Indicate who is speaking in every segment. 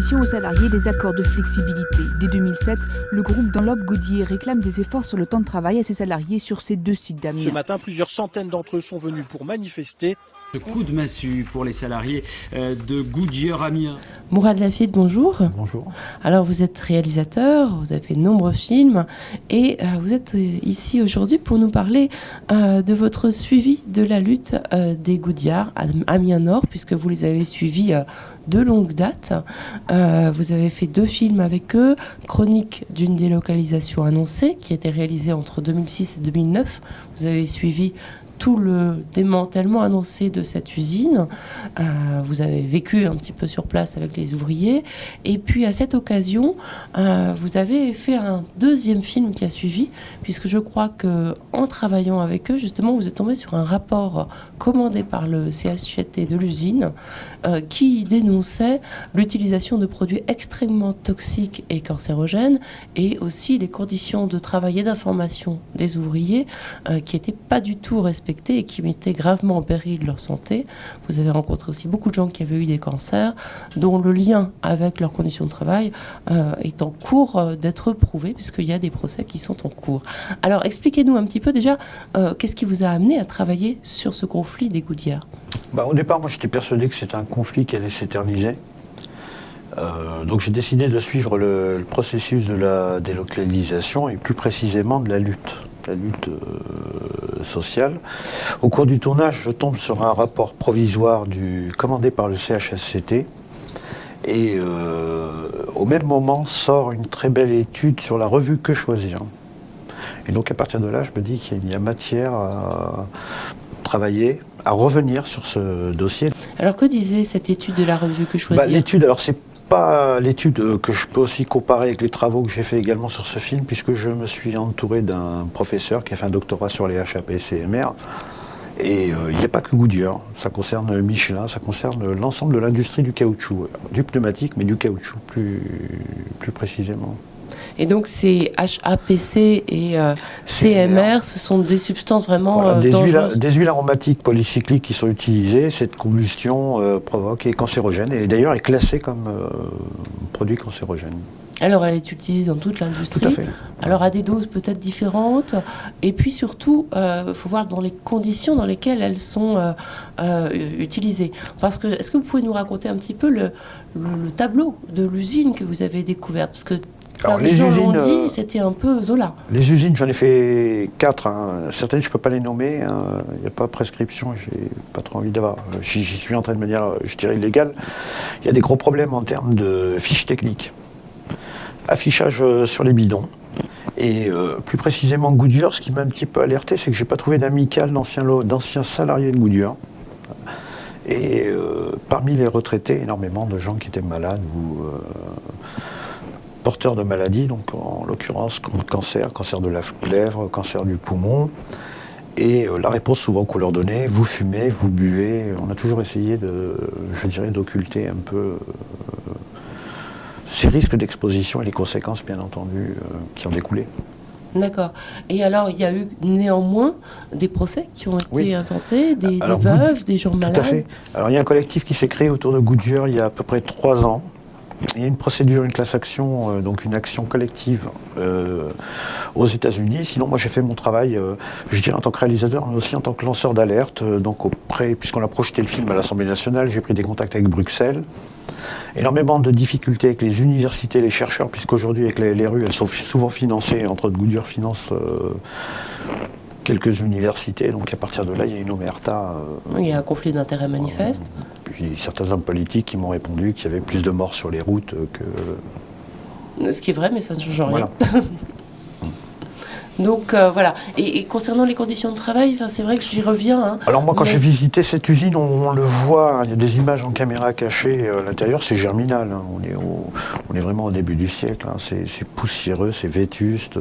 Speaker 1: proposition aux salariés des accords de flexibilité. Dès 2007, le groupe Dunlop Goodyear réclame des efforts sur le temps de travail à ses salariés sur ces deux sites d'Amiens.
Speaker 2: Ce matin, plusieurs centaines d'entre eux sont venus pour manifester.
Speaker 3: Ce coup de massue pour les salariés de Goodyear Amiens.
Speaker 4: Mourad Lafid, bonjour.
Speaker 5: Bonjour.
Speaker 4: Alors vous êtes réalisateur, vous avez fait de nombreux films et vous êtes ici aujourd'hui pour nous parler de votre suivi de la lutte des Goodyear à Amiens Nord, puisque vous les avez suivis de longue date. Vous avez fait 2 films avec eux, Chronique d'une délocalisation annoncée, qui a été réalisée entre 2006 et 2009. Vous avez suivi tout le démantèlement annoncé de cette usine. Vous avez vécu un petit peu sur place avec les ouvriers. Et puis à cette occasion, vous avez fait un 2e film qui a suivi, puisque je crois qu'en travaillant avec eux, justement, vous êtes tombé sur un rapport commandé par le CHSCT de l'usine qui dénonçait l'utilisation de produits extrêmement toxiques et cancérogènes, et aussi les conditions de travail et d'information des ouvriers qui n'étaient pas du tout respectées et qui mettaient gravement en péril leur santé. Vous avez rencontré aussi beaucoup de gens qui avaient eu des cancers, dont le lien avec leurs conditions de travail est en cours d'être prouvé, puisqu'il y a des procès qui sont en cours. Alors, expliquez-nous un petit peu déjà, qu'est-ce qui vous a amené à travailler sur ce conflit des Goodyear ?
Speaker 5: Au départ, moi, j'étais persuadé que c'était un conflit qui allait s'éterniser. Donc j'ai décidé de suivre le processus de la délocalisation et plus précisément de la lutte sociale. Au cours du tournage, je tombe sur un rapport provisoire commandé par le CHSCT et au même moment sort une très belle étude sur la revue Que Choisir. Et donc à partir de là, je me dis qu'il y a matière à travailler, à revenir sur ce dossier.
Speaker 4: Alors que disait cette étude de la revue Que Choisir ?
Speaker 5: L'étude, alors c'est pas l'étude que je peux aussi comparer avec les travaux que j'ai fait également sur ce film, puisque je me suis entouré d'un professeur qui a fait un doctorat sur les HAPCMR. Et il n'y a pas que Goodyear, ça concerne Michelin, ça concerne l'ensemble de l'industrie du caoutchouc, du pneumatique, mais du caoutchouc plus précisément.
Speaker 4: Et donc ces HAPC et CMR, ce sont des substances vraiment dangereuses.
Speaker 5: Des huiles aromatiques polycycliques qui sont utilisées. Cette combustion provoque est cancérogène et d'ailleurs est classée comme produit cancérogène.
Speaker 4: Alors elle est utilisée dans toute l'industrie.
Speaker 5: Tout à fait.
Speaker 4: Alors à des doses peut-être différentes. Et puis surtout, faut voir dans les conditions dans lesquelles elles sont utilisées. Parce que est-ce que vous pouvez nous raconter un petit peu le tableau de l'usine que vous avez découverte ? Parce que
Speaker 5: alors,
Speaker 4: les gens l'ont dit, c'était un peu Zola.
Speaker 5: Les usines, j'en ai fait 4. Certaines, je ne peux pas les nommer. Il n'y a pas de prescription. Je n'ai pas trop envie d'avoir. J'y suis en train de manière, je dirais, illégale. Il y a des gros problèmes en termes de fiches techniques. Affichage sur les bidons. Et plus précisément, Goodyear, ce qui m'a un petit peu alerté, c'est que je n'ai pas trouvé d'amicale d'anciens salariés de Goodyear. Et parmi les retraités, énormément de gens qui étaient malades ou porteurs de maladies, donc en l'occurrence cancer de la plèvre, cancer du poumon. Et la réponse souvent qu'on leur donnait, vous fumez, vous buvez. On a toujours essayé d'occulter un peu ces risques d'exposition et les conséquences, bien entendu, qui en découlaient.
Speaker 4: D'accord. Et alors, il y a eu néanmoins des procès qui ont été intentés, des veuves, des gens malades.
Speaker 5: Tout à fait. Alors, il y a un collectif qui s'est créé autour de Goodyear il y a à peu près 3 ans. Il y a une procédure, une class action, donc une action collective aux États-Unis. Sinon, moi, j'ai fait mon travail, je dirais en tant que réalisateur, mais aussi en tant que lanceur d'alerte. Donc, puisqu'on a projeté le film à l'Assemblée nationale, j'ai pris des contacts avec Bruxelles. Énormément de difficultés avec les universités, les chercheurs, puisqu'aujourd'hui, avec les rues, elles sont souvent financées. Entre autres, Goodyear finance quelques universités. Donc, à partir de là, il y a une omerta.
Speaker 4: Il y a un conflit d'intérêts manifeste.
Speaker 5: Puis certains hommes politiques qui m'ont répondu qu'il y avait plus de morts sur les routes que...
Speaker 4: Ce qui est vrai, mais ça ne change rien.
Speaker 5: Voilà.
Speaker 4: Donc voilà. Et concernant les conditions de travail, c'est vrai que j'y reviens.
Speaker 5: Alors moi, quand j'ai visité cette usine, on le voit, il y a des images en caméra cachée à l'intérieur, c'est germinal. On est vraiment au début du siècle. C'est poussiéreux, c'est vétuste.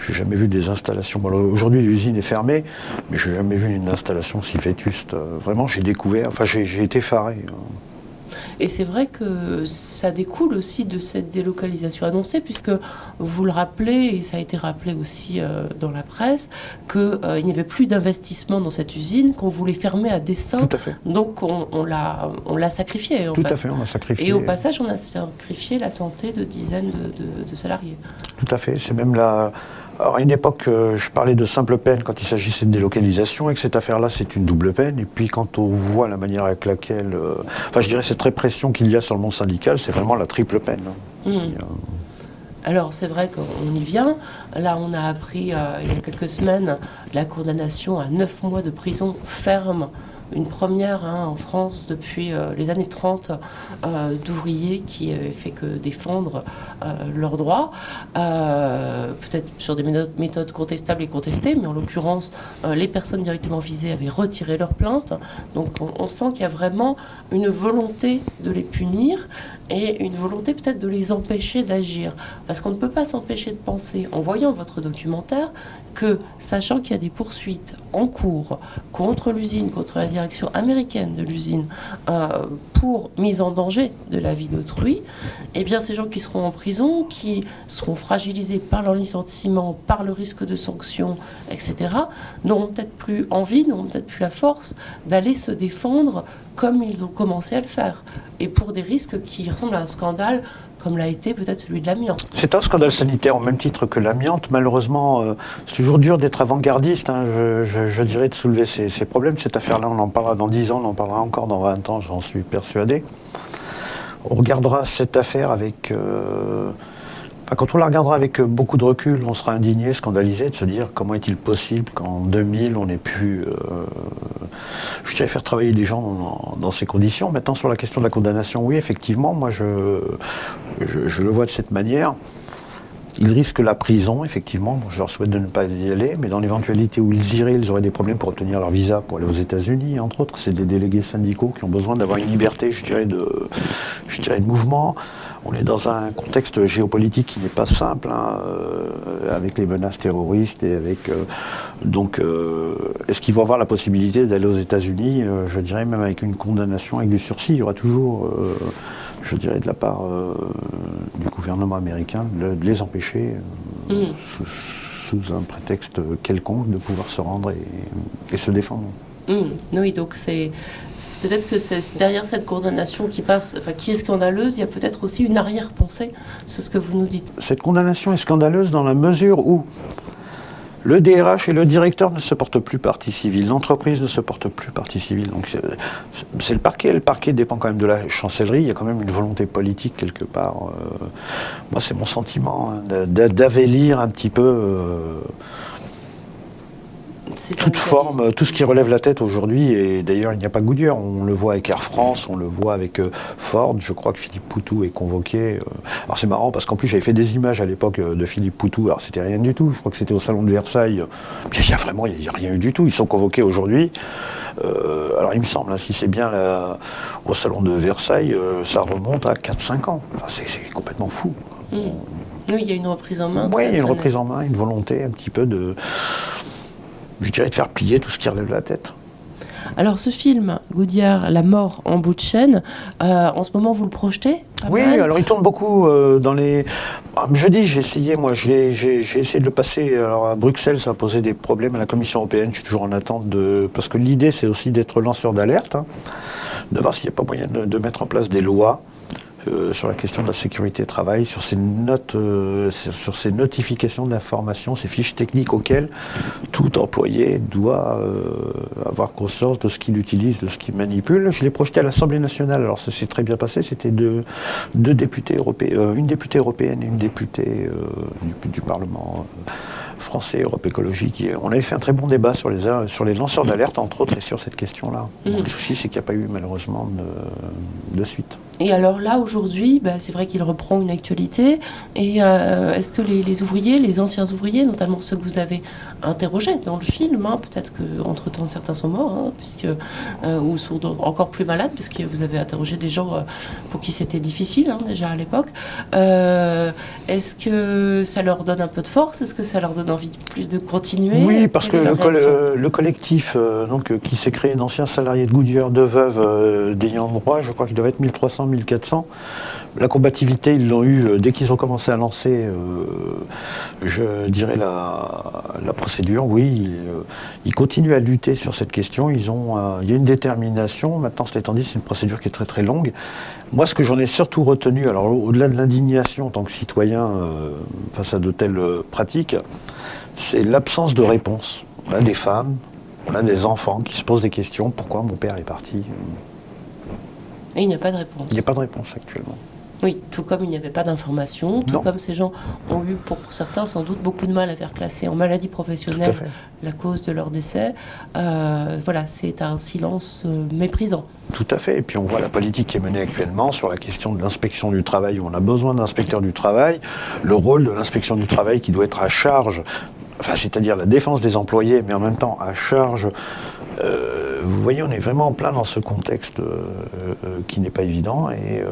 Speaker 5: Je n'ai jamais vu des installations. Bon, aujourd'hui, l'usine est fermée, mais je n'ai jamais vu une installation si vétuste. Vraiment, j'ai découvert, j'ai été effaré.
Speaker 4: Et c'est vrai que ça découle aussi de cette délocalisation annoncée, puisque vous le rappelez, et ça a été rappelé aussi dans la presse, qu'il n'y avait plus d'investissement dans cette usine, qu'on voulait fermer à dessein.
Speaker 5: Tout à fait.
Speaker 4: Donc on l'a sacrifié.
Speaker 5: Tout à fait, on l'a sacrifié.
Speaker 4: Et au passage, on a sacrifié la santé de dizaines de salariés.
Speaker 5: Tout à fait. C'est même la... Alors, à une époque, je parlais de simple peine quand il s'agissait de délocalisation, et que cette affaire-là, c'est une double peine. Et puis, quand on voit la manière avec laquelle... Enfin, je dirais, cette répression qu'il y a sur le monde syndical, c'est vraiment la triple peine.
Speaker 4: Alors, c'est vrai qu'on y vient. Là, on a appris, il y a quelques semaines, la condamnation à 9 mois de prison ferme. Une première en France depuis les années 30 d'ouvriers qui avaient fait que défendre leurs droits, peut-être sur des méthodes contestables et contestées, mais en l'occurrence, les personnes directement visées avaient retiré leur plainte. Donc on sent qu'il y a vraiment une volonté de les punir et une volonté peut-être de les empêcher d'agir. Parce qu'on ne peut pas s'empêcher de penser, en voyant votre documentaire, que, sachant qu'il y a des poursuites en cours contre l'usine, contre la direction américaine de l'usine, pour mise en danger de la vie d'autrui, eh bien ces gens qui seront en prison, qui seront fragilisés par leur licenciement, par le risque de sanctions, etc., n'auront peut-être plus envie, n'auront peut-être plus la force d'aller se défendre comme ils ont commencé à le faire. Et pour des risques qui ressemblent à un scandale, comme l'a été peut-être celui de l'amiante.
Speaker 5: C'est un scandale sanitaire au même titre que l'amiante. Malheureusement, c'est toujours dur d'être avant-gardiste, je dirais, de soulever ces problèmes. Cette affaire-là, on en parlera dans 10 ans, on en parlera encore dans 20 ans, j'en suis persuadé. On regardera cette affaire avec... quand on la regardera avec beaucoup de recul, on sera indigné, scandalisé de se dire comment est-il possible qu'en 2000, on ait pu... je dirais faire travailler des gens dans ces conditions. Maintenant, sur la question de la condamnation, oui, effectivement, moi, je le vois de cette manière. Ils risquent la prison, effectivement. Bon, je leur souhaite de ne pas y aller, mais dans l'éventualité où ils iraient, ils auraient des problèmes pour obtenir leur visa pour aller aux États-Unis, entre autres. C'est des délégués syndicaux qui ont besoin d'avoir une liberté, je dirais, de mouvement. On est dans un contexte géopolitique qui n'est pas simple, avec les menaces terroristes et avec... est-ce qu'ils vont avoir la possibilité d'aller aux États-Unis, je dirais même avec une condamnation, avec du sursis? Il y aura toujours, je dirais, de la part du gouvernement américain de les empêcher, sous un prétexte quelconque, de pouvoir se rendre et se défendre.
Speaker 4: Oui, donc c'est peut-être que c'est derrière cette condamnation qui est scandaleuse, il y a peut-être aussi une arrière-pensée, c'est ce que vous nous dites.
Speaker 5: Cette condamnation est scandaleuse dans la mesure où le DRH et le directeur ne se portent plus partie civile, l'entreprise ne se porte plus partie civile. Donc c'est le parquet dépend quand même de la chancellerie, il y a quand même une volonté politique quelque part. Moi c'est mon sentiment, d'avélir un petit peu... toute forme, tout ce qui relève la tête aujourd'hui, et d'ailleurs il n'y a pas Goodyear, on le voit avec Air France, on le voit avec Ford, je crois que Philippe Poutou est convoqué. Alors c'est marrant parce qu'en plus j'avais fait des images à l'époque de Philippe Poutou, alors c'était rien du tout, je crois que c'était au salon de Versailles, il n'y a rien eu du tout, ils sont convoqués aujourd'hui. Alors il me semble, si c'est bien au salon de Versailles, ça remonte à 4-5 ans, enfin, c'est complètement fou.
Speaker 4: Oui, il y a une reprise en main.
Speaker 5: Oui, il y a une reprise en main, une volonté un petit peu je dirais de faire plier tout ce qui relève la tête.
Speaker 4: Alors ce film, Goodyear, La mort en bout de chaîne, en ce moment vous le projetez?
Speaker 5: Oui, alors il tourne beaucoup dans les... Jeudi, j'ai essayé de le passer. Alors à Bruxelles, ça a posé des problèmes à la Commission européenne. Je suis toujours en attente parce que l'idée, c'est aussi d'être lanceur d'alerte, de voir s'il n'y a pas moyen de mettre en place des lois sur la question de la sécurité travail, sur ces notes, sur ces notifications d'informations, ces fiches techniques auxquelles tout employé doit avoir conscience de ce qu'il utilise, de ce qu'il manipule. Je l'ai projeté à l'Assemblée nationale, alors ça s'est très bien passé, c'était deux députés européens, une députée européenne et une députée du Parlement français, Europe Écologique. On avait fait un très bon débat sur les lanceurs d'alerte, entre autres, et sur cette question-là. Le souci, c'est qu'il n'y a pas eu malheureusement de suite.
Speaker 4: Et alors là, aujourd'hui, c'est vrai qu'il reprend une actualité. Et est-ce que les ouvriers, les anciens ouvriers, notamment ceux que vous avez interrogés dans le film, peut-être qu'entre-temps certains sont morts, ou sont encore plus malades, puisque vous avez interrogé des gens pour qui c'était difficile déjà à l'époque. Est-ce que ça leur donne un peu de force? Est-ce que ça leur donne envie plus de continuer?
Speaker 5: Oui, parce que le collectif qui s'est créé d'anciens salariés de Goodyear, de veuves, d'ayant droit, je crois qu'il doit être 1300, 1400. La combativité, ils l'ont eu dès qu'ils ont commencé à lancer, je dirais, la procédure. Oui, ils continuent à lutter sur cette question. Il y a une détermination. Maintenant, cela étant dit, c'est une procédure qui est très très longue. Moi, ce que j'en ai surtout retenu, alors au-delà de l'indignation en tant que citoyen face à de telles pratiques, c'est l'absence de réponse. On a des femmes, on a des enfants qui se posent des questions. Pourquoi mon père est parti?
Speaker 4: Et il n'y a pas de réponse.
Speaker 5: Il n'y a pas de réponse actuellement.
Speaker 4: Oui, tout comme il n'y avait pas d'information, tout comme ces gens ont eu, pour certains, sans doute beaucoup de mal à faire classer en maladie professionnelle la cause de leur décès. Voilà, c'est un silence méprisant.
Speaker 5: Tout à fait. Et puis on voit la politique qui est menée actuellement sur la question de l'inspection du travail, où on a besoin d'inspecteurs du travail, le rôle de l'inspection du travail qui doit être à charge, c'est-à-dire la défense des employés, mais en même temps à charge. Vous voyez, on est vraiment en plein dans ce contexte qui n'est pas évident. Et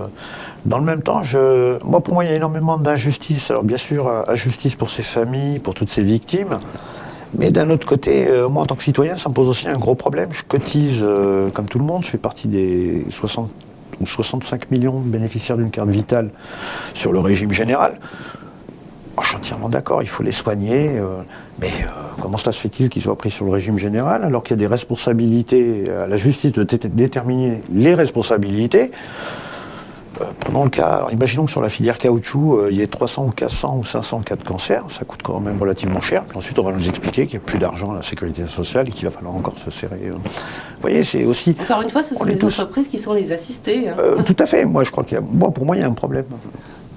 Speaker 5: dans le même temps, pour moi, il y a énormément d'injustice. Alors bien sûr, injustice pour ces familles, pour toutes ces victimes. Mais d'un autre côté, moi, en tant que citoyen, ça me pose aussi un gros problème. Je cotise comme tout le monde. Je fais partie des 60 ou 65 millions de bénéficiaires d'une carte vitale sur le régime général. Je suis entièrement d'accord, il faut les soigner, mais comment ça se fait-il qu'ils soient pris sur le régime général alors qu'il y a des responsabilités à la justice de déterminer les responsabilités? Prenons le cas, alors imaginons que sur la filière caoutchouc, il y ait 300 ou 400 ou 500 cas de cancer, ça coûte quand même relativement cher, puis ensuite on va nous expliquer qu'il n'y a plus d'argent à la sécurité sociale et qu'il va falloir encore se serrer. Vous voyez, c'est aussi...
Speaker 4: Encore une fois, ce sont les entreprises qui sont les assistées.
Speaker 5: Tout à fait, moi je crois pour moi il y a un problème.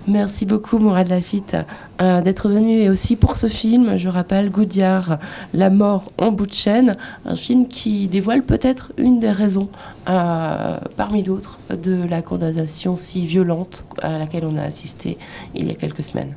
Speaker 4: Merci beaucoup Mourad Lafitte d'être venu, et aussi pour ce film, je rappelle, Goodyear, La mort en bout de chaîne, un film qui dévoile peut-être une des raisons, parmi d'autres, de la condamnation si violente à laquelle on a assisté il y a quelques semaines.